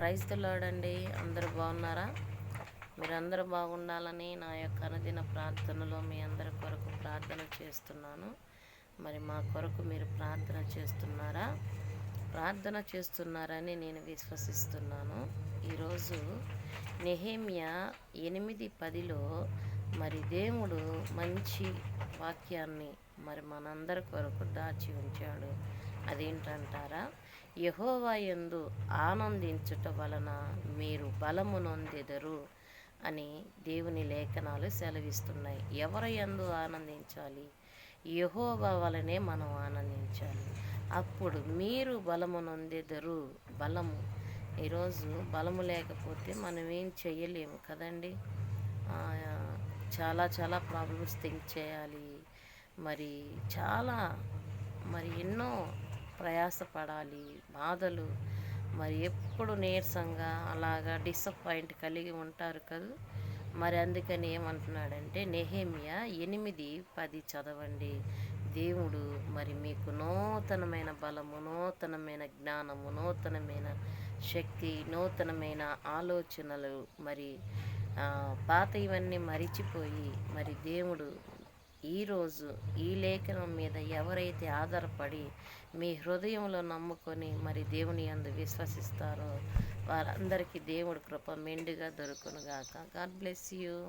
Praise the lord అండి. అందరూ బాగున్నారా? మీరందరూ బాగుండాలని నా యొక్క అనుదిన ప్రార్థనలో మీ అందరి కొరకు ప్రార్థన చేస్తున్నాను. మరి మా కొరకు మీరు ప్రార్థన చేస్తున్నారా? ప్రార్థన చేస్తున్నారని నేను విశ్వసిస్తున్నాను. ఈరోజు నెహెమ్యా 8:10లో మరి దేవుడు మంచి వాక్యాన్ని మరి మనందరి కొరకు దాచి ఉంచాడు. అదేంటంటారా? యెహోవా యందు ఆనందించుట వలన మీరు బలము నొందెదరు అని దేవుని లేఖనాలు సెలవిస్తున్నాయి. ఎవరి యందు ఆనందించాలి? యెహోవా వలనే మనం ఆనందించాలి. అప్పుడు మీరు బలము నొందెదరు. బలము ఈరోజు బలము లేకపోతే మనం ఏం చెయ్యలేము కదండి. చాలా చాలా ప్రాబ్లమ్స్ థింక్ చేయాలి. మరి చాలా ఎన్నో ప్రయాసపడాలి. బాధలు మరి ఎప్పుడు నీరసంగా అలాగా డిసప్పాయింట్ కలిగి ఉంటారు కదా. మరి అందుకని ఏమంటున్నాడంటే నెహెమ్యా 8:10 చదవండి. దేవుడు మరి మీకు నూతనమైన బలము, నూతనమైన జ్ఞానము, నూతనమైన శక్తి, నూతనమైన ఆలోచనలు మరి పాత ఇవన్నీ మరిచిపోయి మరి దేవుడు ఈరోజు ఈ లేఖనం మీద ఎవరైతే ఆధారపడి మీ హృదయంలో నమ్ముకొని మరి దేవుని యందు విశ్వసిస్తారో వారందరికీ దేవుడి కృప మెండుగా దొరుకునుగాక. God bless you.